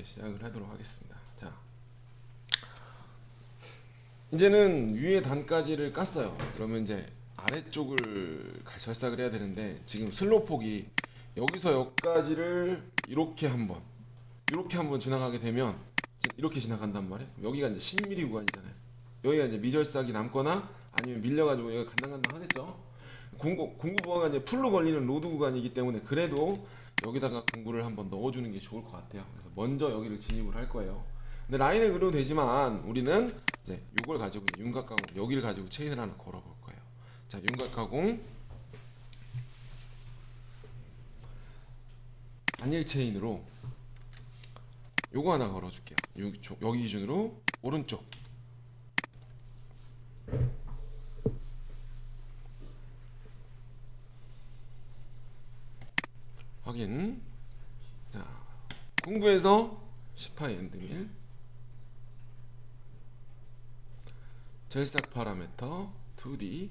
이제 시작을 하도록 하겠습니다. 자, 이제는 위에 단까지를 깠어요. 그러면 이제 아래쪽을 절삭을 해야 되는데 지금 슬로폭이 여기서 여기까지를 이렇게 한번 지나가게 되면 이렇게 지나간단 말이에요. 여기가 이제 10mm 구간이잖아요. 여기가 이제 미절삭이 남거나 아니면 밀려가지고 여기가 간당간당 하겠죠. 공구부하가 이제 풀로 걸리는 로드 구간이기 때문에 그래도 여기다가 공구를 한번 넣어주는 게 좋을 것 같아요. 그래서 먼저 여기를 진입을 할 거예요. 근데 라인을 그려도 되지만 우리는 이제 이걸 가지고 윤곽가공 여기를 가지고 체인을 하나 걸어볼 거예요. 자, 윤곽가공 단일 체인으로 요거 하나 걸어줄게요. 여기 기준으로 오른쪽 확인. 자, 공구에서 10파이 엔드밀 절삭 파라미터 2D.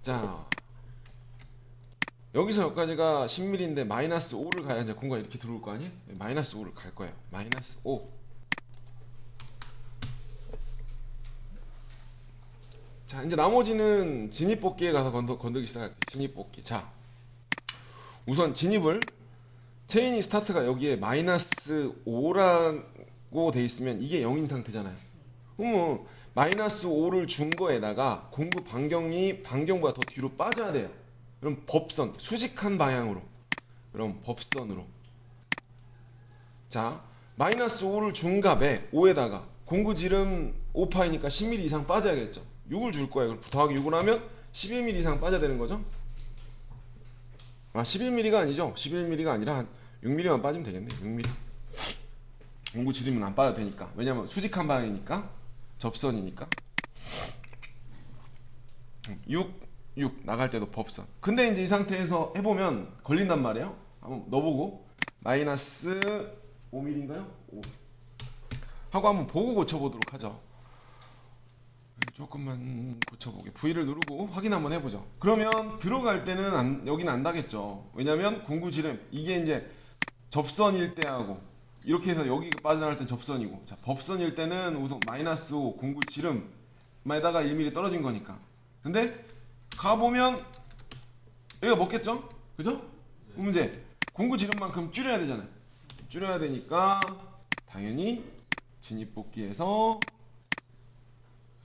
자, 여기서 여기까지가 10mm인데 마이너스 5를 가야 이제 공구가 이렇게 들어올 거 아니에요? 마이너스 5를 갈 거예요. 마이너스 5. 자, 이제 나머지는 진입뽑기에 가서 건들기 시작할게요. 진입뽑기. 자, 우선 진입을 체인이 스타트가 여기에 마이너스 5라고 돼 있으면 이게 0인 상태잖아요. 그러면 마이너스 5를 준 거에다가 공구 반경보다 더 뒤로 빠져야 돼요. 그럼 법선, 수직한 방향으로. 그럼 법선으로. 자, 마이너스 5를 준 값에 5에다가 공구 지름 5파이니까 10mm 이상 빠져야겠죠. 6을 줄 거예요. 그럼 더하기 6을 하면 11mm 이상 빠져야 되는 거죠. 아, 11mm가 아니죠. 11mm가 아니라 한 6mm만 빠지면 되겠네. 6mm. 공구 지름은 안 빠져도 되니까. 왜냐면 수직한 방향이니까. 접선이니까. 6 나갈 때도 법선. 근데 이제 이 상태에서 해보면 걸린단 말이에요. 한번 넣어보고 마이너스 5mm인가요? 5 하고 한번 보고 고쳐보도록 하죠. 조금만 고쳐보게. V를 누르고 확인 한번 해보죠. 그러면 들어갈 때는 여기는 안 닿겠죠. 왜냐면 공구 지름 이게 이제 접선일 때하고 이렇게 해서 여기가 빠져나갈 땐 접선이고, 자, 법선일 때는 우선 마이너스 5 공구 지름에다가 1mm 떨어진 거니까. 근데 가보면 여기가 먹겠죠? 그죠? 그럼 이제 공구 지름만큼 줄여야 되잖아요. 줄여야 되니까 당연히 진입뽑기에서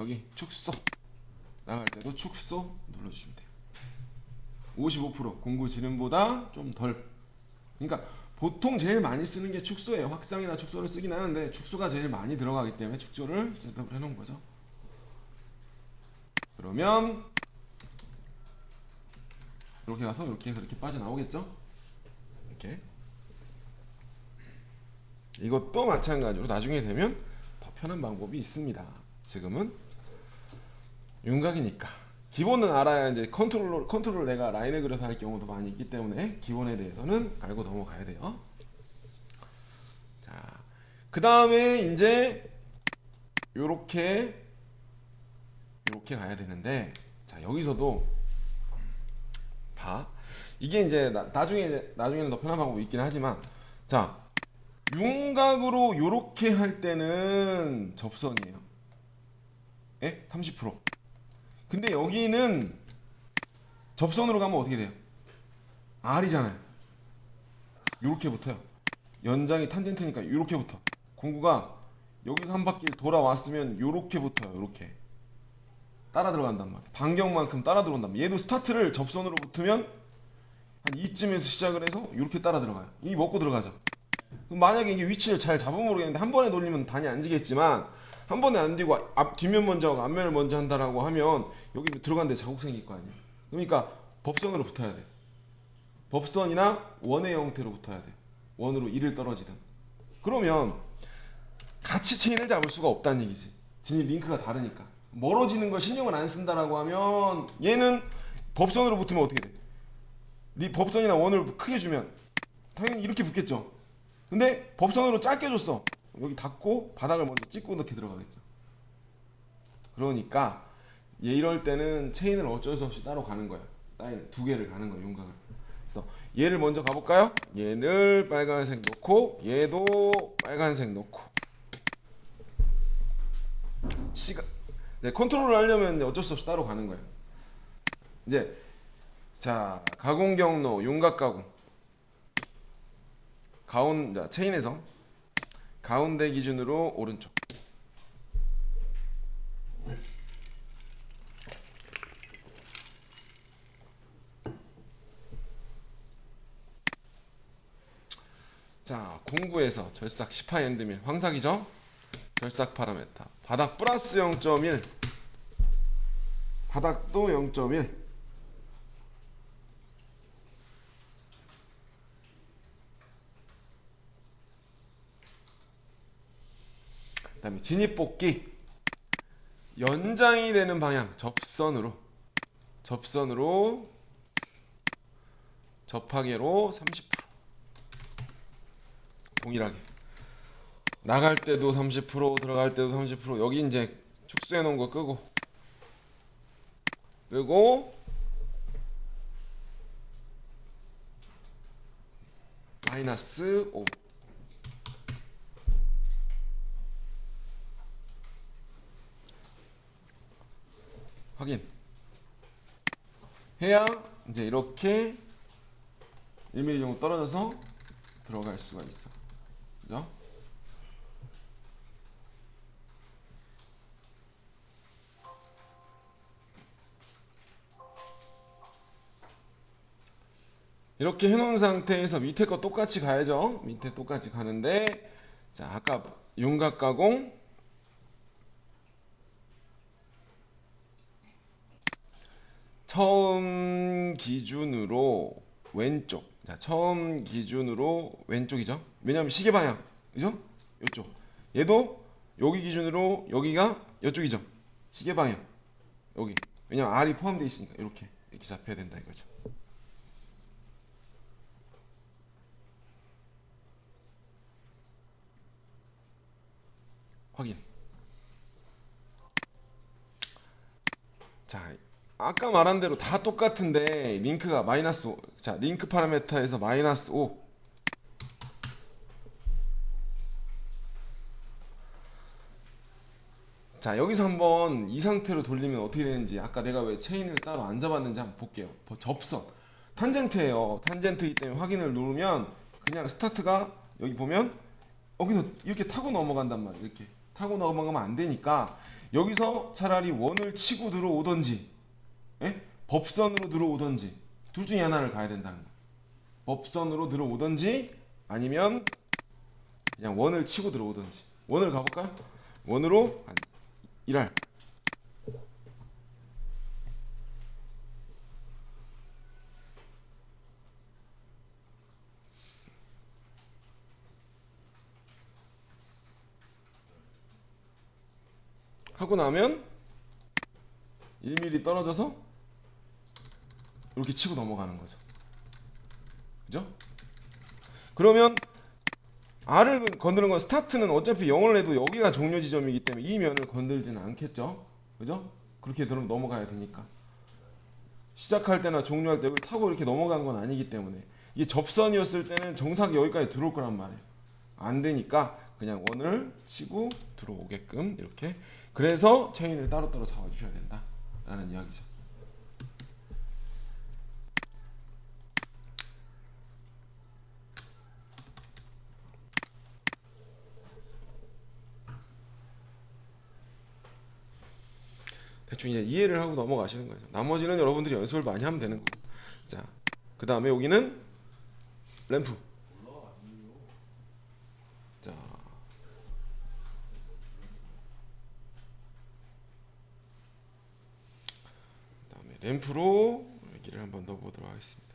여기 축소 나갈 때도 축소 눌러주시면 돼요. 55% 공구 지름보다 좀 덜. 그러니까 보통 제일 많이 쓰는 게 축소예요. 확장이나 축소를 쓰긴 하는데 축소가 제일 많이 들어가기 때문에 축소를 셋업을 해놓은 거죠. 그러면 이렇게 가서 이렇게 해서 이렇게 빠져나오겠죠? 이렇게. 이것도 마찬가지로 나중에 되면 더 편한 방법이 있습니다. 지금은 윤곽이니까 기본은 알아야 이제 컨트롤 내가 라인을 그려서 할 경우도 많이 있기 때문에 기본에 대해서는 알고 넘어가야 돼요. 자, 그 다음에 이제 요렇게 가야 되는데, 자, 여기서도 봐. 이게 이제 나중에는 더 편한 방법이 있긴 하지만, 자, 윤곽으로 요렇게 할 때는 접선이에요. 예? 30%. 근데 여기는 접선으로 가면 어떻게 돼요? R이잖아요. 요렇게 붙어요. 연장이 탄젠트니까 요렇게 붙어. 공구가 여기서 한 바퀴를 돌아왔으면 요렇게 붙어요. 요렇게 따라 들어간단 말이야. 반경만큼 따라 들어온단 말이야. 얘도 스타트를 접선으로 붙으면 한 이쯤에서 시작을 해서 이렇게 따라 들어가요. 이 먹고 들어가죠. 그럼 만약에 이게 위치를 잘 잡으면 모르겠는데 한 번에 돌리면 단이 안 지겠지만 한 번에 안 되고 뒷면 먼저 하고 앞면을 먼저 한다라고 하면 여기 들어간데 자국 생길 거 아니에요. 그러니까 법선으로 붙어야 돼. 법선이나 원의 형태로 붙어야 돼. 원으로 1을 떨어지든. 그러면 같이 체인을 잡을 수가 없다는 얘기지. 진입 링크가 다르니까. 멀어지는 걸 신경을 안 쓴다라고 하면 얘는 법선으로 붙으면 어떻게 돼? 법선이나 원을 크게 주면 당연히 이렇게 붙겠죠. 근데 법선으로 짧게 줬어. 여기 닫고 바닥을 먼저 찍고 이렇게 들어가겠죠. 그러니까 얘 이럴 때는 체인을 어쩔 수 없이 따로 가는 거야. 라인 두 개를 가는 거야. 윤곽을. 그래서 얘를 먼저 가볼까요? 얘를 빨간색 놓고 얘도 빨간색 놓고 시간 네, 컨트롤을 하려면 이제 어쩔 수 없이 따로 가는 거예요. 이제 자 가공 경로 윤곽 가공 가운데 체인에서 가운데 기준으로 오른쪽 자 공구에서 절삭 10파 엔드밀 황삭이죠. 절삭 파라메타 바닥 플러스 0.1 바닥도 0.1 그 다음에 진입복귀 연장이 되는 방향 접선으로 접하계로 30% 동일하게 나갈 때도 30% 들어갈 때도 30% 여기 이제 축소해 놓은 거 끄고 마이너스 5 확인 해야 이제 이렇게 1mm 정도 떨어져서 들어갈 수가 있어. 그죠? 이렇게 해놓은 상태에서 밑에 거 똑같이 가야죠. 밑에 똑같이 가는데 자 아까 윤곽 가공 처음 기준으로 왼쪽 자 처음 기준으로 왼쪽이죠. 왜냐면 시계 방향 그죠? 이쪽 얘도 여기 기준으로 여기가 이쪽이죠. 시계 방향 여기 왜냐면 R이 포함되어 있으니까 이렇게 잡혀야 된다 이거죠. 확인. 자, 아까 말한 대로 다 똑같은데 링크가 마이너스 5. 자, 링크 파라메타에서 마이너스 5. 자, 여기서 한번 이 상태로 돌리면 어떻게 되는지 아까 내가 왜 체인을 따로 안 잡았는지 한번 볼게요. 접선. 탄젠트예요. 탄젠트이기 때문에 확인을 누르면 그냥 스타트가 여기 보면 여기서 이렇게 타고 넘어간단 말이에요. 이렇게 타고 넘어가면 안 되니까 여기서 차라리 원을 치고 들어오던지 법선으로 들어오던지 둘 중에 하나를 가야 된다는 거예요. 법선으로 들어오던지 아니면 그냥 원을 치고 들어오던지. 원을 가볼까요? 원으로 한 1할 하고 나면 1mm 떨어져서 이렇게 치고 넘어가는 거죠. 그죠? 그러면 R을 건드는 건 스타트는 어차피 0을 해도 여기가 종료 지점이기 때문에 이 면을 건들지는 않겠죠. 그죠? 그렇게 들으면 넘어가야 되니까. 시작할 때나 종료할 때 여기 타고 이렇게 넘어간 건 아니기 때문에 이게 접선이었을 때는 정삭이 여기까지 들어올 거란 말이에요. 안 되니까 그냥 원을 치고 들어오게끔 이렇게. 그래서 체인을 따로따로 잡아주셔야 된다 라는 이야기죠. 대충 이제 이해를 하고 넘어가시는 거죠. 나머지는 여러분들이 연습을 많이 하면 되는 거고. 자, 그 다음에 여기는 램프. 자, 그다음에 램프로 여기를 한번 넣어보도록 하겠습니다.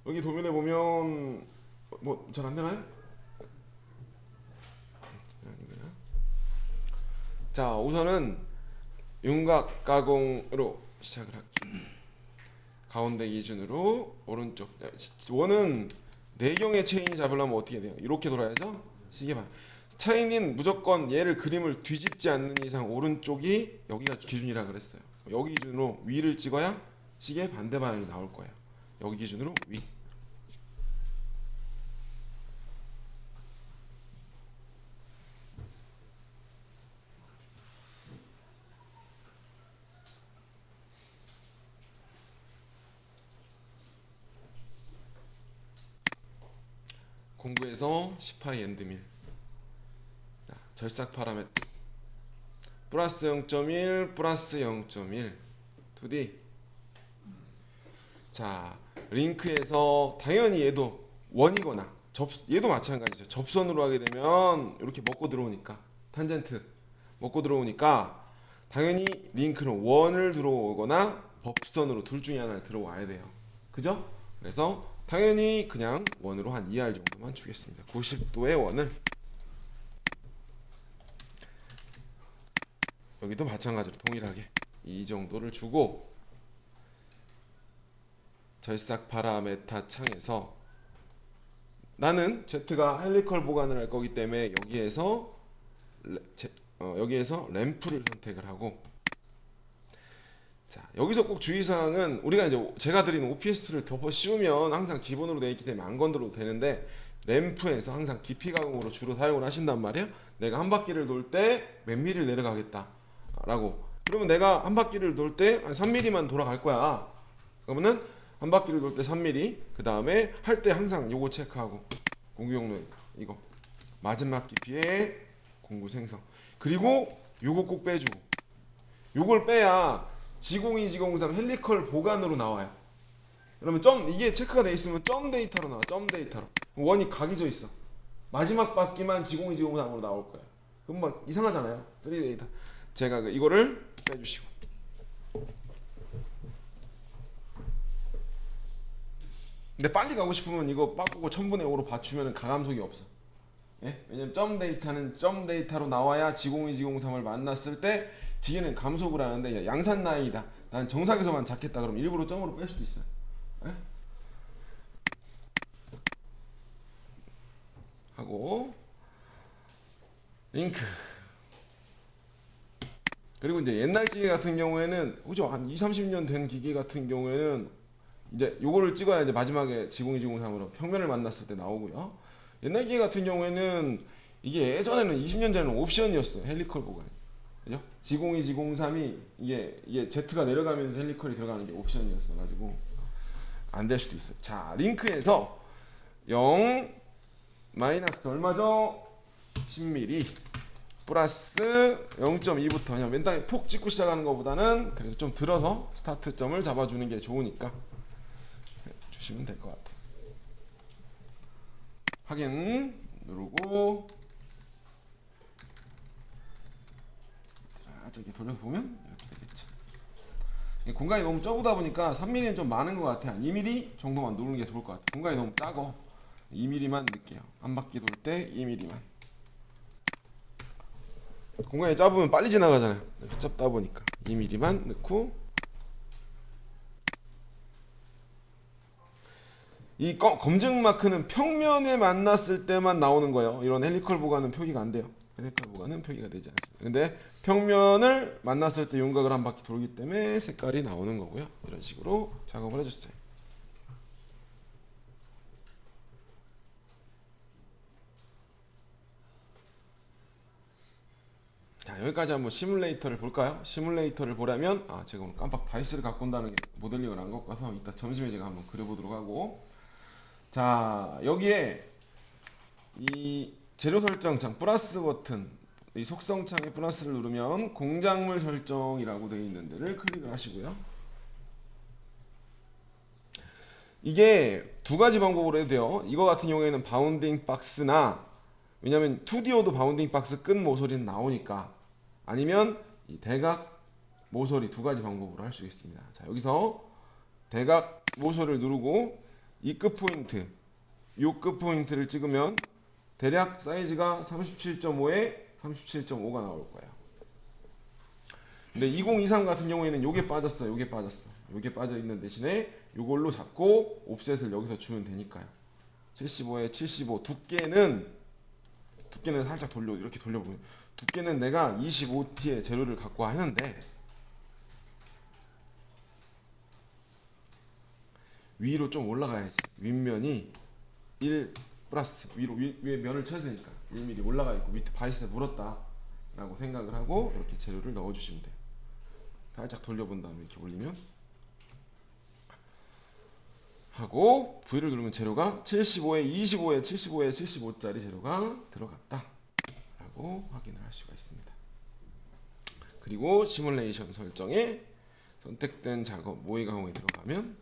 여기 도면에 보면 뭐 잘 안 되나요? 자, 우선은 윤곽 가공으로 시작을 할게요. 가운데 기준으로 오른쪽. 원은 내경의 체인이 잡으려면 어떻게 돼요? 이렇게 돌아야죠. 시계방. 체인은 무조건 얘를 그림을 뒤집지 않는 이상 오른쪽이 여기가 기준이라 그랬어요. 여기 기준으로 위를 찍어야 시계 반대 방향이 나올 거예요. 여기 기준으로 위. 공구에서 10파이 엔드밀. 절삭 파라메터 플러스 0.1 플러스 0.1 2D. 자, 링크에서 당연히 얘도 원이거나 얘도 마찬가지죠. 접선으로 하게 되면 이렇게 먹고 들어오니까 탄젠트 먹고 들어오니까 당연히 링크는 원을 들어오거나 법선으로 둘 중에 하나를 들어와야 돼요. 그죠? 그래서 당연히 그냥 원으로 한 2R 정도만 주겠습니다. 90도의 원을. 여기도 마찬가지로 동일하게 이 정도를 주고 절삭 파라메타 창에서 나는 Z가 헬리컬 보관을 할 거기 때문에 여기에서 램프를 선택을 하고, 자, 여기서 꼭 주의사항은 우리가 이제 제가 드리는 OPS를 덮어 씌우면 항상 기본으로 되어 있기 때문에 안 건드려도 되는데, 램프에서 항상 깊이 가공으로 주로 사용을 하신단 말이야. 내가 한 바퀴를 돌 때 몇 미리를 내려가겠다 라고. 그러면 내가 한 바퀴를 돌 때 한 3mm만 돌아갈 거야. 그러면은 한 바퀴를 돌 때 3mm, 그 다음에 할 때 항상 요거 체크하고, 공구용로 이거 마지막 깊이에 공구 생성, 그리고 요거 꼭 빼주고, 요걸 빼야 G02, G03 헬리컬 보관으로 나와요. 그러면 이게 체크가 돼 있으면 점 데이터로 나와. 점 데이터로 원이 각이져 있어. 마지막 바퀴만 G02, G03으로 나올 거야. 그럼 막 이상하잖아요. 3D 데이터. 제가 이거를 빼주시고, 근데 빨리 가고 싶으면 이거 바꾸고 1000분의 5로 맞추면 가감속이 없어. 예? 왜냐면 점 데이터는 점 데이터로 나와야 G02, G03을 만났을 때 기계는 감속을 하는데, 양산 라인이다, 난 정삭에서만 잡겠다 그러면 일부러 점으로 뺄 수도 있어요. 예? 하고 링크. 그리고 이제 옛날 기계 같은 경우에는, 그죠? 한 20, 30년 된 기계 같은 경우에는 이제 요거를 찍어야 이제 마지막에 G02, G03으로 평면을 만났을 때 나오고요. 옛날 기계 같은 경우에는 이게 예전에는 20년 전에는 옵션이었어요. 헬리컬 보관. 그죠? G02, G03이 이게 Z가 내려가면서 헬리컬이 들어가는 게 옵션이었어 가지고 안 될 수도 있어요. 자, 링크에서 0 마이너스 얼마죠? 10mm 플러스 0.2부터 그냥 맨땅에 폭 찍고 시작하는 것보다는 그래도 좀 들어서 스타트점을 잡아주는 게 좋으니까 주시면 될 것 같아요. 확인 누르고, 자, 저기 돌려서 보면 이렇게 되겠죠. 공간이 너무 좁다 보니까 3mm는 좀 많은 것 같아요. 한 2mm 정도만 누르는 게 좋을 것 같아요. 공간이 너무 작어. 2mm만 넣을게요. 한 바퀴 돌 때 2mm만. 공간이 짧으면 빨리 지나가잖아요. 짧다 보니까 2mm만 넣고, 이 검증 마크는 평면에 만났을 때만 나오는 거예요. 이런 헬리컬 보관은 표기가 안 돼요. 헬리컬 보관은 표기가 되지 않습니다. 근데 평면을 만났을 때 윤곽을 한 바퀴 돌기 때문에 색깔이 나오는 거고요. 이런 식으로 작업을 해줬어요. 자, 여기까지 한번 시뮬레이터를 볼까요? 시뮬레이터를 보려면, 제가 오늘 깜빡 바이스를 갖고 온다는 게 모델링을 안 갖고 와서 이따 점심에 제가 한번 그려보도록 하고, 자, 여기에 이 재료 설정창 플러스 버튼, 이 속성창에 플러스를 누르면 공작물 설정이라고 되어 있는 데를 클릭을 하시고요. 이게 두 가지 방법으로 해도 돼요. 이거 같은 경우에는 바운딩 박스나, 왜냐면 2DO도 바운딩 박스 끝 모서리는 나오니까, 아니면 이 대각 모서리, 두 가지 방법으로 할 수 있습니다. 자, 여기서 대각 모서리를 누르고 이 끝 포인트, 이 끝 포인트를 찍으면 대략 사이즈가 37.5에 37.5가 나올 거예요. 근데 2023 같은 경우에는 요게 빠졌어. 요게 빠져 있는 대신에 요걸로 잡고 옵셋을 여기서 주면 되니까요. 75에 75. 두께는 살짝 이렇게 돌려보면, 두께는 내가 25T의 재료를 갖고 하는데 위로 좀 올라가야지. 윗면이 1 플러스 위로 위에 면을 쳐서니까 1mm 올라가 있고 밑에 바이스에 물었다 라고 생각을 하고 이렇게 재료를 넣어 주시면 돼요. 살짝 돌려본 다음에 이렇게 올리면 하고 V를 누르면 재료가 75에 25에 75에 75짜리 재료가 들어갔다 라고 확인을 할 수가 있습니다. 그리고 시뮬레이션 설정에 선택된 작업 모의 가공에 들어가면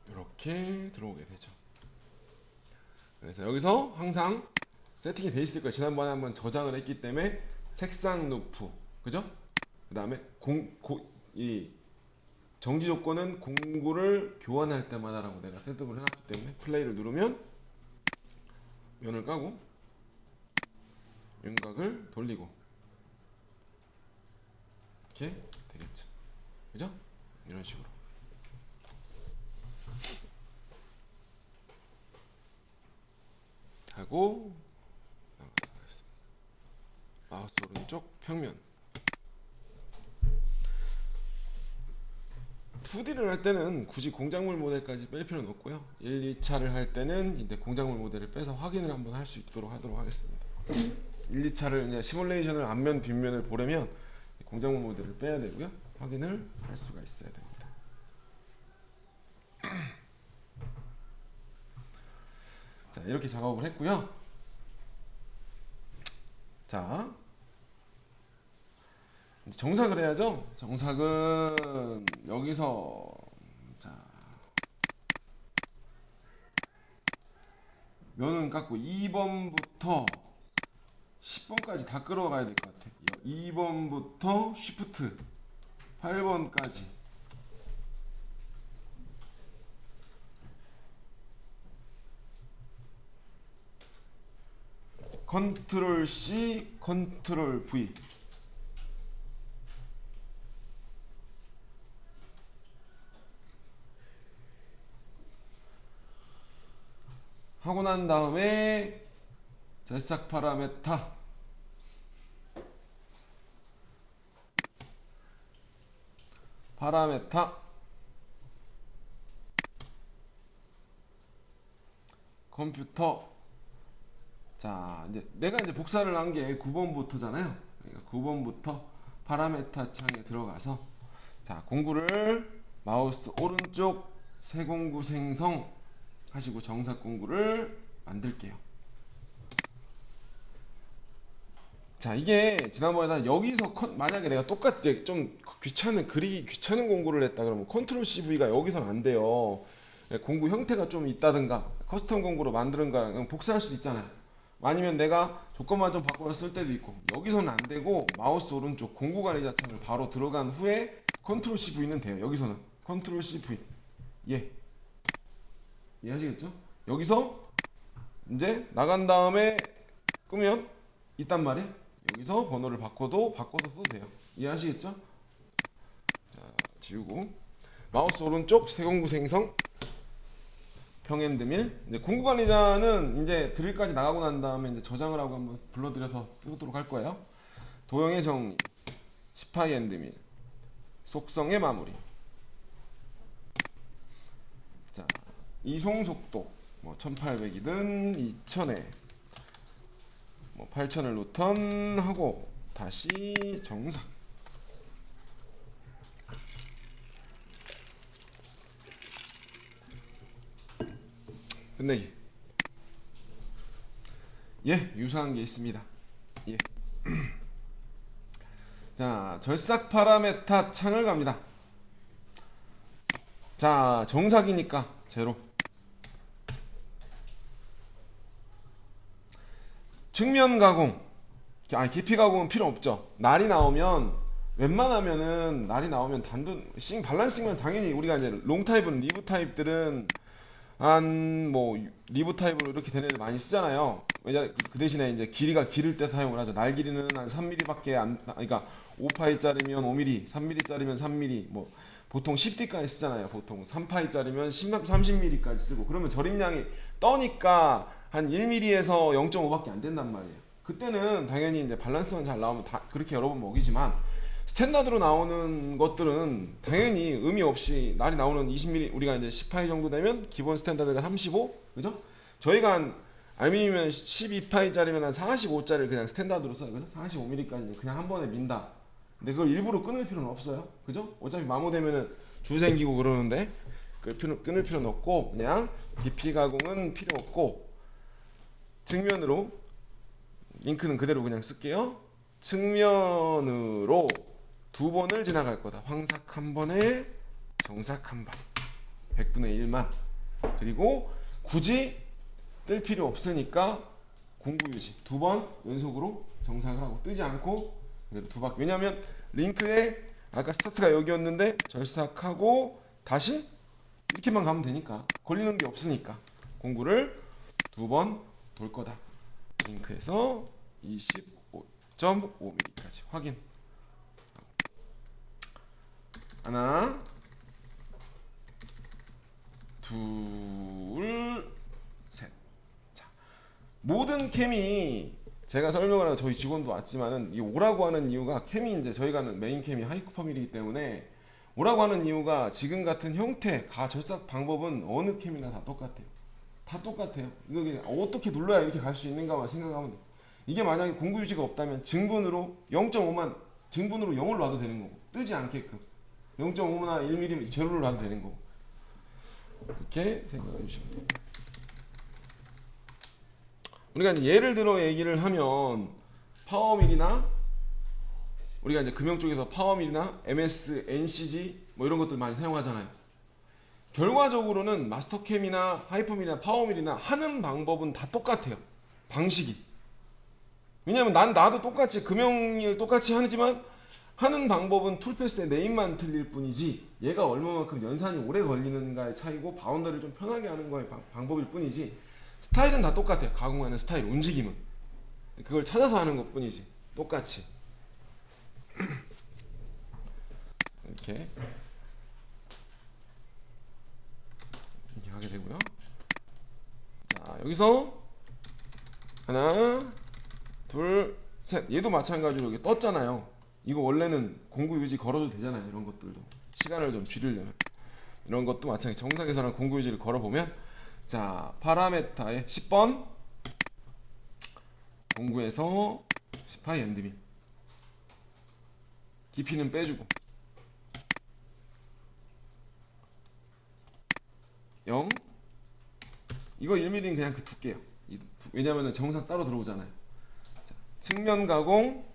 이렇게 들어오게 되죠. 그래서 여기서 항상 세팅이 돼 있을 거예요. 지난번에 한번 저장을 했기 때문에 색상 루프, 그죠? 그 다음에 이 정지 조건은 공구를 교환할 때마다라고 내가 셋업을 해놨기 때문에 플레이를 누르면 면을 까고 윤곽을 돌리고 이렇게 되겠죠. 그죠? 이런 식으로. 하고 나가도록 하겠습니다. 마우스 오른쪽 평면 2D를 할 때는 굳이 공작물 모델까지 뺄 필요는 없고요. 1, 2차를 할 때는 이제 공작물 모델을 빼서 확인을 한번 할 수 있도록 하도록 하겠습니다. 1, 2차를 이제 시뮬레이션을 앞면 뒷면을 보려면 공작물 모델을 빼야 되고요. 확인을 할 수가 있어야 됩니다. 자, 이렇게 작업을 했고요. 자, 이제 정삭을 해야죠. 정삭은 여기서 자 면은 깎고 2번부터 10번까지 다 끌어가야 될 것 같아요. 2번부터 쉬프트 8번까지 컨트롤 C, 컨트롤 V 하고 난 다음에 절삭 파라메타 컴퓨터. 자, 이제 내가 이제 복사를 한 게 9번부터잖아요. 그러니까 9번부터 파라메타 창에 들어가서 자, 공구를 마우스 오른쪽 새 공구 생성 하시고 정삭 공구를 만들게요. 자, 이게 지난번에 여기서 만약에 내가 똑같이 좀 그리기 귀찮은 공구를 했다 그러면 컨트롤 CV가 여기서는 안 돼요. 공구 형태가 좀 있다든가 커스텀 공구로 만드는가 복사할 수도 있잖아요. 아니면 내가 조건만 좀 바꿔서 쓸 때도 있고 여기서는 안 되고 마우스 오른쪽 공구 관리자 창을 바로 들어간 후에 컨트롤 CV는 돼요. 여기서는 컨트롤 CV 이해하시겠죠? 여기서 이제 나간 다음에 끄면 있단 말이에요. 여기서 번호를 바꿔서 써도 돼요. 이해하시겠죠? 자, 지우고 마우스 오른쪽 새 공구 생성 평엔드밀. 이제 공구 관리자는 이제 드릴까지 나가고 난 다음에 이제 저장을 하고 한번 불러들여서 쓰도록 할 거예요. 도형의 정리, 시파이 엔드밀, 속성의 마무리. 자, 이송 속도 뭐 1800이든 2000에 뭐 8000을 노턴 하고 다시 정삭. 끝내기. 유사한 게 있습니다. 자, 절삭 파라메타 창을 갑니다. 자, 정삭이니까 제로. 측면 가공, 깊이 가공은 필요 없죠. 날이 나오면 웬만하면은 날이 나오면 단돈 밸런싱은 당연히 우리가 이제 롱 타입은 리브 타입들은 한 뭐 리브 타입으로 이렇게 된 애들 많이 쓰잖아요. 그 대신에 이제 길이가 길을 때 사용을 하죠. 날 길이는 한 3mm밖에 그러니까 5파이짜리면 5mm, 3mm짜리면 3mm, 뭐 보통 10D까지 쓰잖아요. 보통 3파이짜리면 30mm까지 쓰고 그러면 절임량이 떠니까 한 1mm에서 0.5밖에 안 된단 말이에요. 그때는 당연히 이제 밸런스만 잘 나오면 다 그렇게 여러 번 먹이지만 스탠다드로 나오는 것들은 당연히 의미 없이 날이 나오는 20mm 우리가 이제 10파이 정도 되면 기본 스탠다드가 35, 그죠? 저희가 한 알미늄이면 12파이짜리면 한 45짜리를 그냥 스탠다드로 써요, 그죠? 45mm까지 그냥 한 번에 민다. 근데 그걸 일부러 끊을 필요는 없어요, 그죠? 어차피 마모되면은 줄 생기고 그러는데 끊을 필요는 없고 그냥 깊이 가공은 필요 없고 측면으로 링크는 그대로 그냥 쓸게요. 측면으로 두 번을 지나갈 거다. 황삭 한 번에 정삭 한 번. 100분의 1만. 그리고 굳이 뜰 필요 없으니까 공구 유지. 두 번 연속으로 정삭을 하고 뜨지 않고 그대로 두 바퀴. 왜냐면 링크에 아까 스타트가 여기였는데 절삭하고 다시 이렇게만 가면 되니까 걸리는 게 없으니까 공구를 두 번 돌 거다. 링크에서 25.5mm까지 확인. 하나, 둘, 셋. 자, 모든 캠이 제가 설명을 하고 저희 직원도 왔지만은 이 오라고 하는 이유가 캠이 이제 저희가 하는 메인 캠이 하이쿠퍼밀이기 때문에 오라고 하는 이유가 지금 같은 형태, 절삭 방법은 어느 캠이나 다 똑같아요. 다 똑같아요. 이거 그냥 어떻게 눌러야 이렇게 갈 수 있는가만 생각하면 돼요. 이게 만약에 공구 유지가 없다면 증분으로 0.5만 증분으로 0을 놔도 되는 거고 뜨지 않게끔 0.5나 1mm 제로를 놔도 되는 거고 이렇게 생각해 주시면 돼요. 우리가 이제 예를 들어 얘기를 하면 파워밀이나 우리가 이제 금형 쪽에서 파워밀이나 MS, NCG 뭐 이런 것들 많이 사용하잖아요. 결과적으로는 마스터캠이나 하이퍼밀이나 파워밀이나 하는 방법은 다 똑같아요. 방식이. 왜냐면 나도 똑같이 금형일 똑같이 하지만 하는 방법은 툴패스의 네임만 틀릴 뿐이지 얘가 얼마만큼 연산이 오래 걸리는가의 차이고 바운더리를 좀 편하게 하는 거의 방법일 뿐이지 스타일은 다 똑같아요. 가공하는 스타일, 움직임은 그걸 찾아서 하는 것 뿐이지 똑같이 이렇게 하게 되고요. 자, 여기서 하나 둘 셋. 얘도 마찬가지로 이렇게 떴잖아요. 이거 원래는 공구 유지 걸어도 되잖아요. 이런 것들도 시간을 좀 줄이려면 이런 것도 마찬가지. 정상에서는 공구 유지를 걸어보면 자 파라메타의 10번 공구에서 10파이 엔드밀 깊이는 빼주고 0 이거 1mm는 그냥 그 두께요. 왜냐면은 정상 따로 들어오잖아요. 자, 측면 가공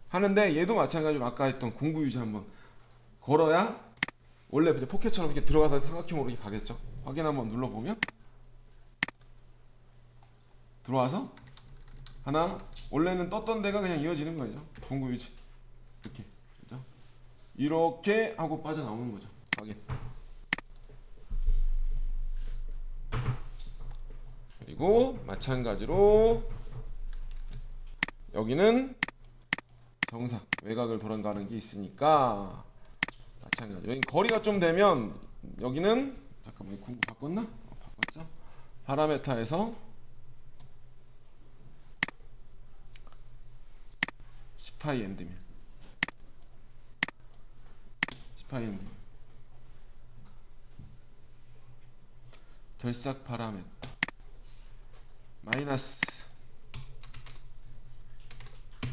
하는데 얘도 마찬가지로 아까 했던 공구 유지 한번 걸어야 원래 포켓처럼 이렇게 들어가서 삼각형으로 이렇게 가겠죠. 확인 한번 눌러보면 들어와서 하나 원래는 떴던 데가 그냥 이어지는 거죠. 공구 유지 이렇게 그죠? 이렇게 하고 빠져나오는 거죠. 확인. 그리고 마찬가지로 여기는 정삭 외곽을 돌아가는 게 있으니까 마찬가지로 여기 거리가 좀 되면 여기는 잠깐만 공구 바꿨나? 바꿨죠? 파라메타에서 10파이 엔드밀 10파이 엔드밀 결삭 파라메타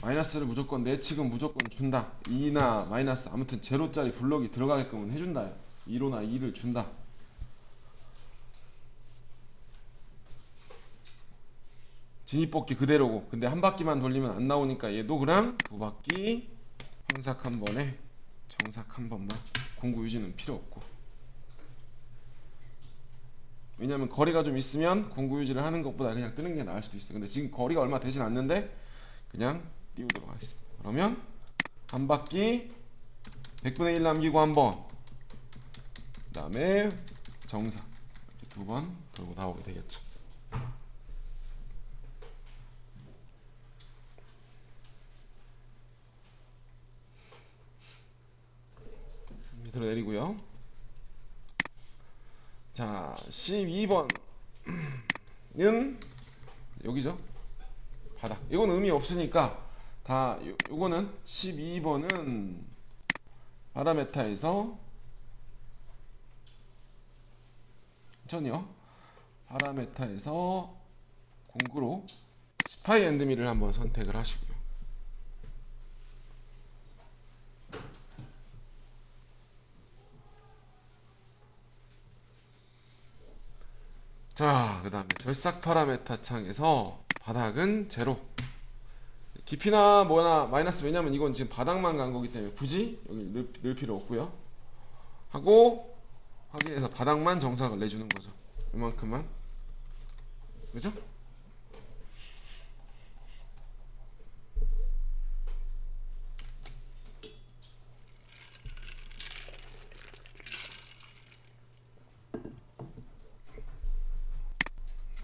마이너스를 무조건 내 측은 무조건 준다. 2나 마이너스 아무튼 제로짜리 블럭이 들어가게끔 해준다. 1호나 2를 준다. 진입법기 그대로고 근데 한 바퀴만 돌리면 안 나오니까 얘도 그냥 두 바퀴 황삭 한 번에 정삭 한 번만 공구 유지는 필요 없고 왜냐면 거리가 좀 있으면 공구 유지를 하는 것보다 그냥 뜨는 게 나을 수도 있어요. 근데 지금 거리가 얼마 되진 않는데 그냥 띄우도록 하겠습니다. 그러면 한 바퀴 100분의 1 남기고 한번 그 다음에 정사 이렇게 두 번 돌고 나오게 되겠죠. 밑으로 내리고요. 자 12번은 여기죠. 바닥. 이건 의미 없으니까 다 요거는 12번은 파라메타에서 천이요. 파라메타에서 공구로 스파이 엔드미를 한번 선택을 하시고요. 자, 그 다음에 절삭 파라메타 창에서 바닥은 제로. 깊이나 뭐나 마이너스, 왜냐면 이건 지금 바닥만 간 거기 때문에 굳이 여기 넣을 필요 없고요. 하고 확인해서 바닥만 정삭을 내주는 거죠. 이만큼만. 그죠?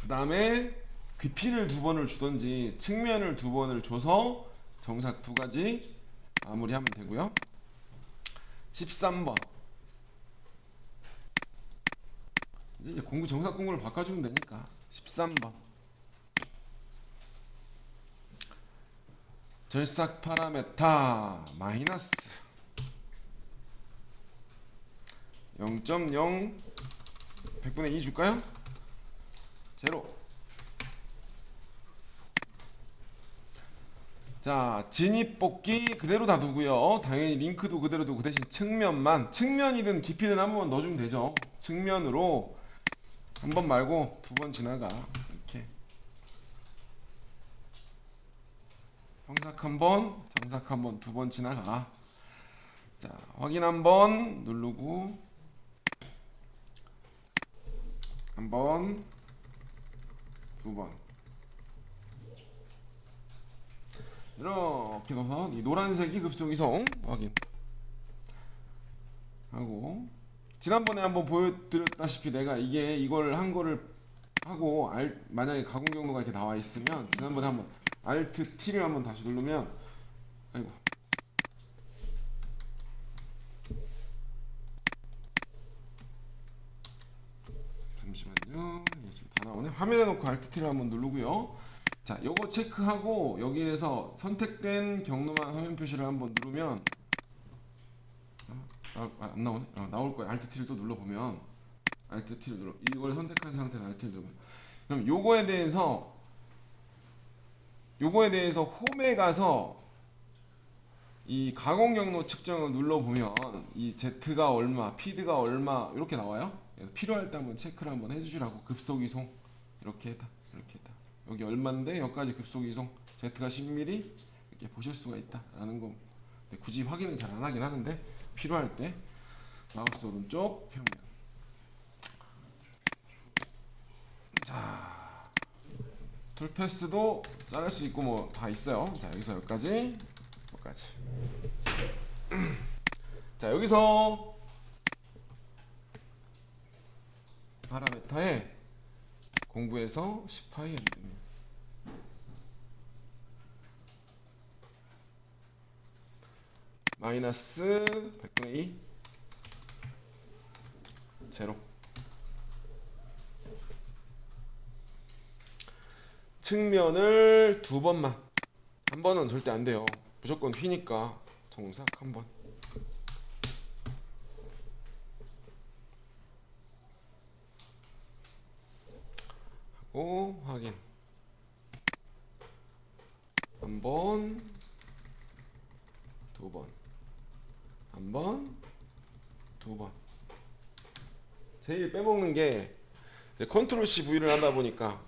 그 다음에 깊이를 2번을 주던지 측면을 2번을 줘서 정삭 2가지 마무리하면 되고요. 13번 이제 공구 정삭 공구를 바꿔주면 되니까 13번 절삭 파라메타 마이너스 0.0 100분의 2 줄까요? 제로. 자, 진입 뽑기 그대로 다 두고요. 당연히 링크도 그대로 두고 대신 측면이든 깊이든 한 번만 넣어주면 되죠. 측면으로 한 번 말고 2번 지나가. 이렇게 정삭 한 번, 정삭 한 번, 2번 지나가. 자, 확인 한 번 누르고 한 번, 2번 이렇게 넣어서 이 노란색이 급속 이송 확인 하고, 지난번에 한번 보여드렸다시피 내가 이걸 한 거를 하고 만약에 가공 경로가 이렇게 나와 있으면 지난번에 한번 Alt T를 한번 다시 누르면 아이고 잠시만요. 지금 다 나오네. 화면에 놓고 Alt T를 한번 누르고요. 자, 요거 체크하고 여기에서 선택된 경로만 화면 표시를 한번 누르면 안 나오네. 나올 거예요. Alt T를 또 눌러보면 Alt T를 눌러 이걸 선택한 상태에서 Alt T를 누르면 그럼 요거에 대해서 홈에 가서 이 가공 경로 측정을 눌러보면 이 Z가 얼마, 피드가 얼마 이렇게 나와요. 필요할 때 한번 체크를 한번 해주시라고. 급속 이송 이렇게 했다. 여기 얼마인데 여기까지 급속 이송 Z가 10mm 이렇게 보실 수가 있다라는 거. 굳이 확인은 잘 안 하긴 하는데 필요할 때 마우스 오른쪽 평면. 자, 툴패스도 자를 수 있고 뭐 다 있어요. 자, 여기서 여기까지. 자, 여기서 파라메타에 공부해서 10파이 엔드미 마이너스 100분의 2 제로. 측면을 2번만, 한 번은 절대 안 돼요. 무조건 휘니까 정삭 한 번. 하고 확인 한 번, 2번, 한 번, 2번. 제일 빼먹는 게 컨트롤 C V를 하다 보니까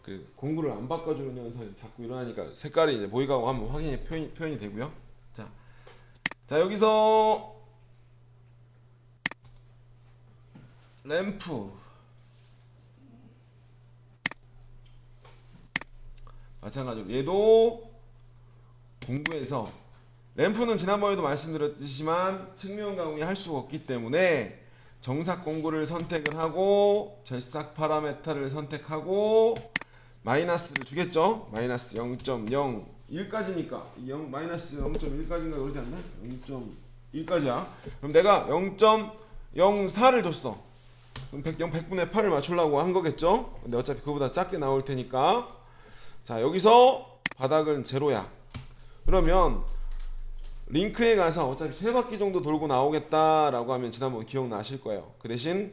그 공구를 안 바꿔주는 현상이 자꾸 일어나니까 색깔이 이제 보이가고 한번 확인이 표현이 되고요. 자, 여기서 램프 마찬가지로 얘도 공구에서 램프는 지난번에도 말씀드렸지만 측면 가공이 할 수가 없기 때문에 정삭 공구를 선택을 하고 절삭 파라메타를 선택하고 마이너스를 주겠죠. 마이너스 0.01까지니까 마이너스 0.1까지인가 그러지 않나? 0.1까지야. 그럼 내가 0.04를 줬어. 그럼 100분의 8을 맞추려고 한 거겠죠. 근데 어차피 그보다 작게 나올 테니까. 자, 여기서 바닥은 제로야. 그러면 링크에 가서 어차피 3바퀴 정도 돌고 나오겠다라고 하면 지난번 기억나실 거예요. 그 대신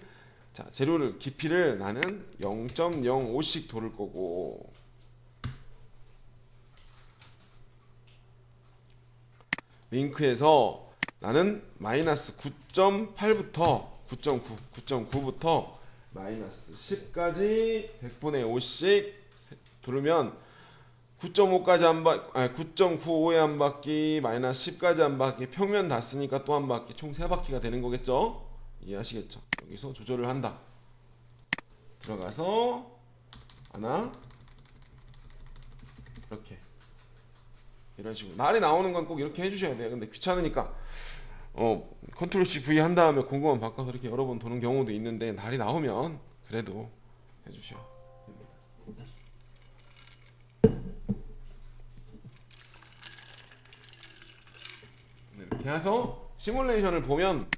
자, 재료를 깊이를 나는 0.05씩 돌을 거고, 링크에서 나는 마이너스 9.8부터 9.9부터 마이너스 10까지 100분의 5씩 돌으면 9.5까지 한 바퀴, 아니 9.95에 한 바퀴, 마이너스 10까지 한 바퀴, 평면 다 쓰니까 또 한 바퀴, 총 3바퀴가 되는 거겠죠? 이해하시겠죠? 여기서 조절을 한다. 들어가서 하나, 이렇게 이런 식으로 날이 나오는 건 꼭 이렇게 해주셔야 돼요. 근데 귀찮으니까 컨트롤 C V 한 다음에 공구만 바꿔서 이렇게 여러 번 도는 경우도 있는데, 날이 나오면 그래도 해주셔야 됩니다. 이렇게 해서 시뮬레이션을 보면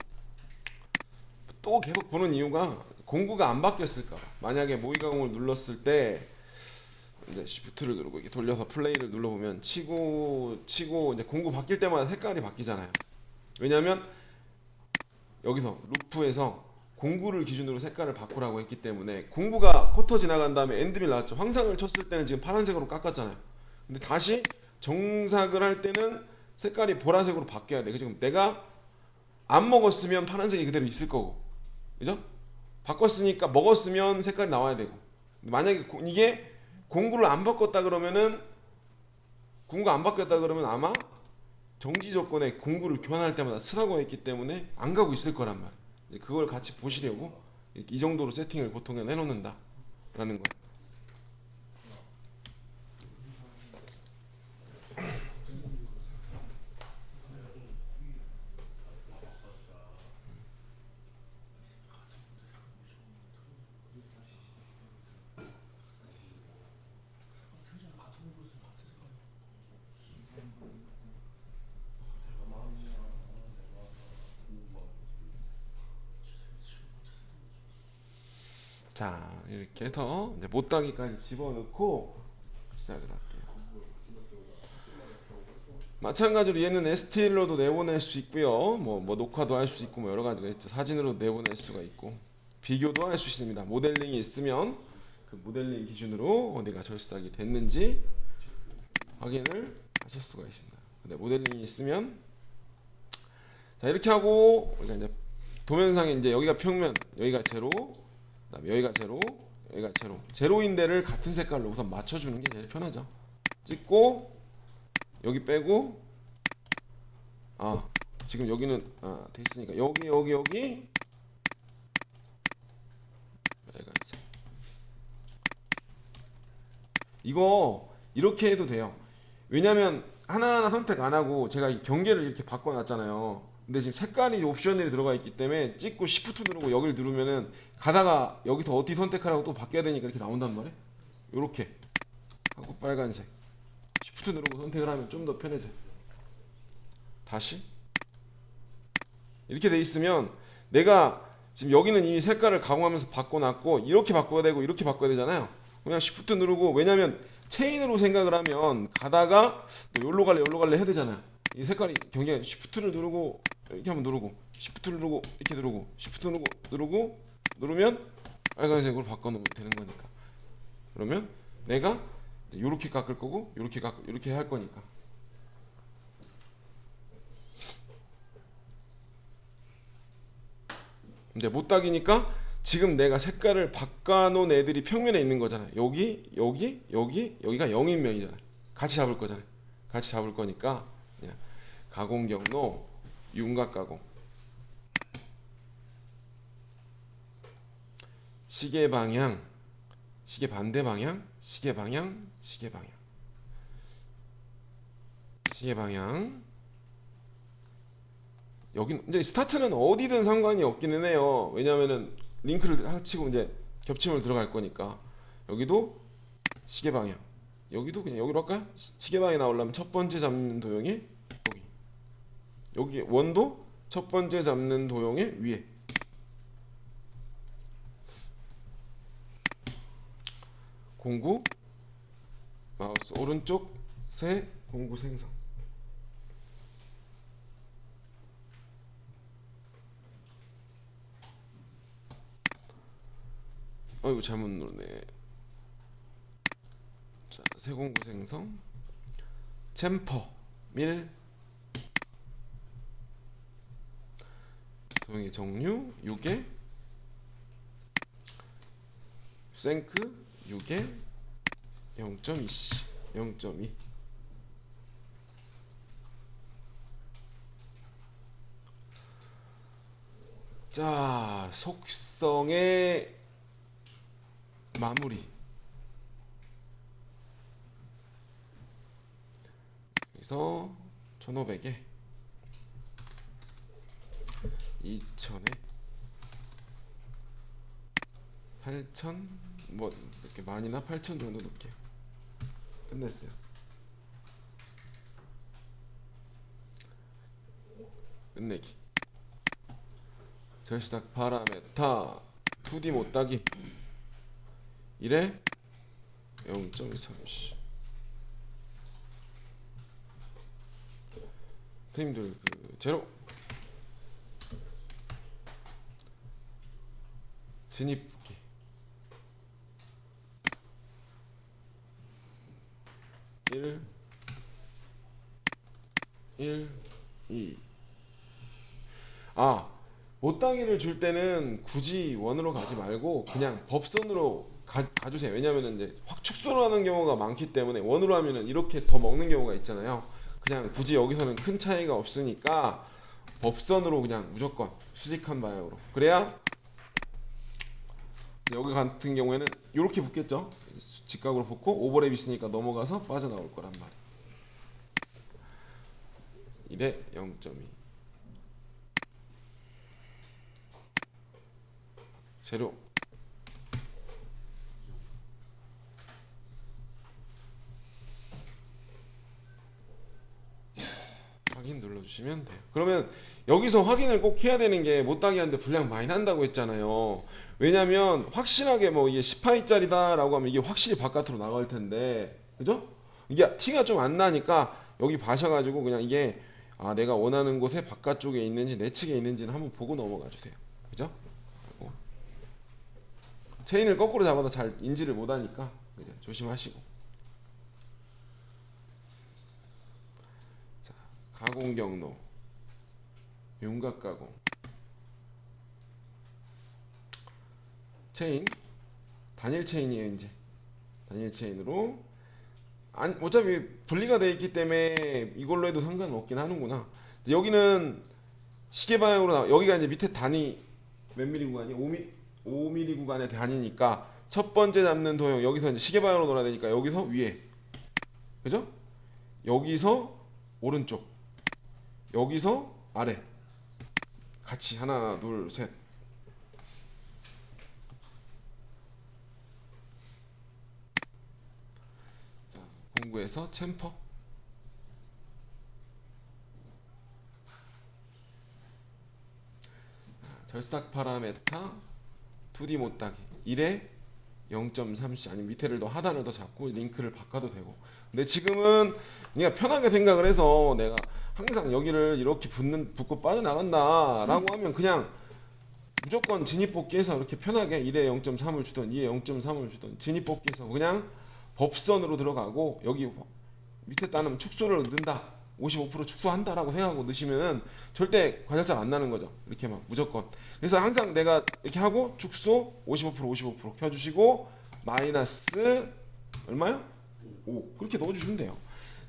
또 계속 보는 이유가 공구가 안 바뀌었을까 봐. 만약에 모의가공을 눌렀을 때 이제 Shift를 누르고 이렇게 돌려서 플레이를 눌러보면 치고 이제 공구 바뀔 때마다 색깔이 바뀌잖아요. 왜냐하면 여기서 루프에서 공구를 기준으로 색깔을 바꾸라고 했기 때문에, 공구가 쿼터 지나간 다음에 엔드밀 나왔죠. 황상을 쳤을 때는 지금 파란색으로 깎았잖아요. 근데 다시 정삭을 할 때는 색깔이 보라색으로 바뀌어야 돼. 지금 내가 안 먹었으면 파란색이 그대로 있을 거고, 그죠? 바꿨으니까 먹었으면 색깔이 나와야 되고. 만약에 이게 공구를 안 바꿨다 그러면은, 공구가 안 바뀌었다 그러면 아마 정지 조건에 공구를 교환할 때마다 쓰라고 했기 때문에 안 가고 있을 거란 말이에요. 그걸 같이 보시려고 이 정도로 세팅을 보통 해놓는다 라는 거예요. 자, 이렇게 해서 이제 못따기까지 집어넣고 시작을 할게요. 마찬가지로 얘는 STL로도 내보낼 수 있고요. 뭐 녹화도 할 수 있고, 뭐 여러 가지가 있죠. 사진으로 내보낼 수가 있고, 비교도 할 수 있습니다. 모델링이 있으면 그 모델링 기준으로 어디가 절삭이 됐는지 확인을 하실 수가 있습니다. 근데 모델링이 있으면, 자, 이렇게 하고 우리가 이제 도면상에 이제 여기가 평면, 여기가 제로, 그다음에 여기가 제로, 여기가 제로, 제로인 데를 같은 색깔로 우선 맞춰주는 게 제일 편하죠. 찍고 여기 빼고, 지금 여기는 돼 있으니까 여기 빨간색. 이거 이렇게 해도 돼요. 왜냐면 하나하나 선택 안 하고 제가 이 경계를 이렇게 바꿔놨잖아요. 근데 지금 색깔이 옵션들이 들어가 있기 때문에 찍고 Shift 누르고 여기를 누르면은 가다가 여기서 어디 선택하라고 또 바뀌어야 되니까 이렇게 나온단 말이에요. 요렇게 하고 빨간색 Shift 누르고 선택을 하면 좀 더 편해져요. 다시 이렇게 돼 있으면 내가 지금 여기는 이미 색깔을 가공하면서 바꿔놨고, 이렇게 바꿔야 되고 이렇게 바꿔야 되잖아요. 그냥 Shift 누르고, 왜냐면 체인으로 생각을 하면 가다가 또 여기로 갈래 해야 되잖아요. 이 색깔이 경계가 Shift를 누르고 이렇게 한번 누르고, Shift를 누르고 이렇게 누르고, Shift 누르고 누르면 빨간색으로 바꿔놓으면 되는 거니까. 그러면 내가 이렇게 깎을 거고 이렇게 할 거니까. 이제 못따기니까 지금 내가 색깔을 바꿔놓은 애들이 평면에 있는 거잖아요. 여기가 0인 면이잖아요. 같이 잡을 거잖아요. 같이 잡을 거니까 그냥 가공 경로 윤곽 가공, 시계 방향, 시계 반대 방향, 시계 방향, 시계 방향, 시계 방향. 여기 이제 스타트는 어디든 상관이 없기는 해요. 왜냐면은 링크를 합치고 이제 겹침을 들어갈 거니까. 여기도 시계 방향, 여기도 그냥 여기로 할까요? 시계 방향 나오려면 첫 번째 잡는 도형이 여기 원도 첫 번째 잡는 도형의 위에. 공구 마우스 오른쪽 새 공구 생성. 이거 잘못 누르네. 자, 새 공구 생성. 챔퍼 밀 도형의 정류 6에 생크 6에 0.2c 0.2. 자, 속성의 마무리. 그래서 1500에 2000에 8000 뭐 이렇게 만이나 8000 정도 넣게 끝냈어요. 끝내기. 절시닥 파라메타 2D 못따기 1에 0.30. 선생님들 그 제로 진입기 1 1 2. 못따기를 줄 때는 굳이 원으로 가지 말고 그냥 법선으로 가주세요. 왜냐면은 이제 확 축소를 하는 경우가 많기 때문에 원으로 하면은 이렇게 더 먹는 경우가 있잖아요. 그냥 굳이 여기서는 큰 차이가 없으니까 법선으로 그냥 무조건 수직한 방향으로. 그래야 여기 같은 경우에는 이렇게 붙겠죠. 직각으로 붙고 오버랩 있으니까 넘어가서 빠져나올 거란 말이에요. 1에 0.2. 재료 확인 눌러주시면 돼요. 그러면 여기서 확인을 꼭 해야 되는 게 못따기 하는데 분량 많이 난다고 했잖아요. 왜냐면 확실하게 뭐 이게 10파이짜리다 라고 하면 이게 확실히 바깥으로 나갈 텐데, 그죠? 이게 티가 좀 안 나니까 여기 봐셔가지고 그냥 이게 내가 원하는 곳에 바깥쪽에 있는지 내측에 있는지는 한번 보고 넘어가 주세요. 그죠? 체인을 거꾸로 잡아도 잘 인지를 못하니까 이제 조심하시고. 자, 가공 경로 윤곽 가공 체인 단일 체인이에요. 이제 단일 체인으로 어차피 분리가 되어 있기 때문에 이걸로 해도 상관은 없긴 하는구나. 여기는 시계 방향으로 여기가 이제 밑에 단위 몇 미리 구간이 5mm 구간의 단위니까 첫 번째 잡는 도형 여기서 이제 시계 방향으로 놀아야 되니까 여기서 위에, 그죠? 여기서 오른쪽, 여기서 아래 같이 하나 둘 셋. 자, 공구에서 챔퍼 절삭 파라메타 2D 못따기 1에 0.3c 아니면 밑에를 더 하단을 더 잡고 링크를 바꿔도 되고. 근데 지금은 네가 편하게 생각을 해서 내가 항상 여기를 이렇게 붙고 빠져나간다 라고 하면 그냥 무조건 진입뽑기해서 이렇게 편하게 1에 0.3을 주던 2에 0.3을 주던 진입뽑기해서 그냥 법선으로 들어가고 여기 밑에 따르면 축소를 넣는다 55% 축소한다라고 생각하고 넣으시면은 절대 과장성 안 나는 거죠. 이렇게 막 무조건. 그래서 항상 내가 이렇게 하고 축소 55% 켜주시고 마이너스 얼마요? 5 그렇게 넣어주시면 돼요.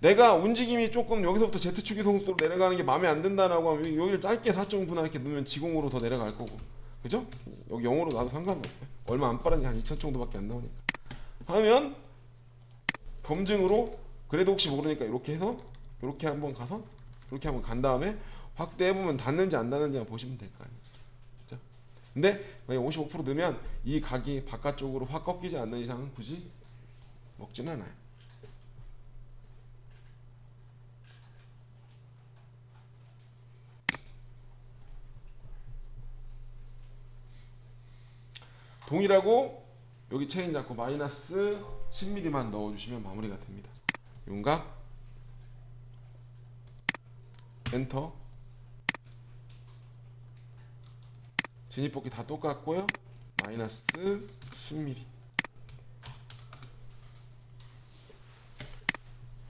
내가 움직임이 조금 여기서부터 Z축이 속도로 내려가는 게 마음에 안 든다라고 하면 여기를 짧게 4.9나 이렇게 넣으면 지공으로 더 내려갈 거고, 그죠? 여기 0으로 놔도 상관없고요. 얼마 안 빠르니 한 2000 정도밖에 안 나오니까 하면 검증으로 그래도 혹시 모르니까 이렇게 해서 이렇게 한번 가서 이렇게 한번 간 다음에 확대해보면 닿는지 안 닿는지 보시면 될 거 아니에요. 그죠? 근데 55% 넣으면 이 각이 바깥쪽으로 확 꺾이지 않는 이상은 굳이 먹지는 않아요. 동일하고 여기 체인 잡고 마이너스 10mm만 넣어주시면 마무리가 됩니다. 윤곽 엔터. 진입복귀 다 똑같고요. 마이너스 10mm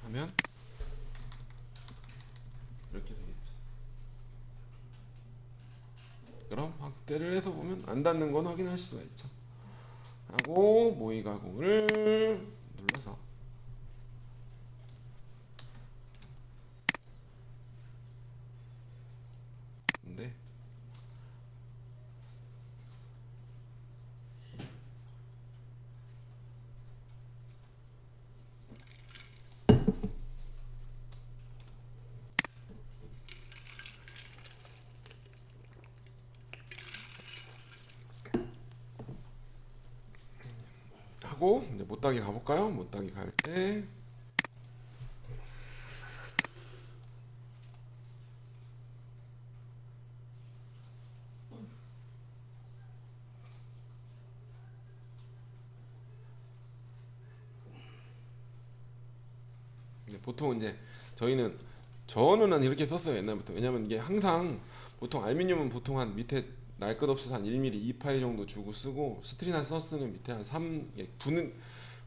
하면 이렇게 되겠지. 그럼 확대를 해서 보면 안 닿는 건 확인할 수가 있죠. 하고 모의 가공을 눌러서 네. 하고 이제 못따기 가볼까요? 못따기 갈 때 보통 이제 저는 이렇게 썼어요 옛날부터. 왜냐면 이게 항상 보통 알루미늄은 보통 한 밑에 날 것 없이 한 1mm 2파이 정도 주고 쓰고, 스틸이나 서스는 밑에 한 3, 부는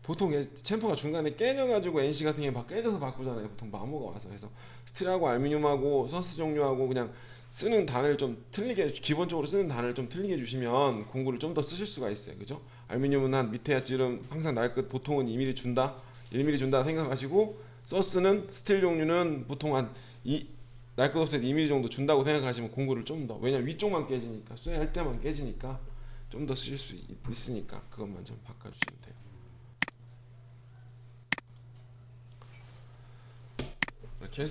보통 챔퍼가 중간에 깨져가지고 NC 같은 게 막 깨져서 바꾸잖아요. 보통 마모가 와서. 그래서 스틸하고 알루미늄하고 서스 종류하고 그냥 쓰는 단을 좀 틀리게, 기본적으로 쓰는 단을 좀 틀리게 주시면 공구를 좀 더 쓰실 수가 있어요. 그죠? 알루미늄은 한 밑에 지름 항상 날 것 보통은 2mm 준다, 1mm 준다 생각하시고, 서스는 스틸 종류는 보통 한 날 것 없을 때 2mm 정도 준다고 생각하시면 공구를 좀 더, 왜냐면 위쪽만 깨지니까, 쇠할 때만 깨지니까 좀 더 쓰실 수 있으니까 그것만 좀 바꿔주시면 돼요. 이렇게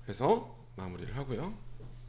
해서 마무리를 하고요.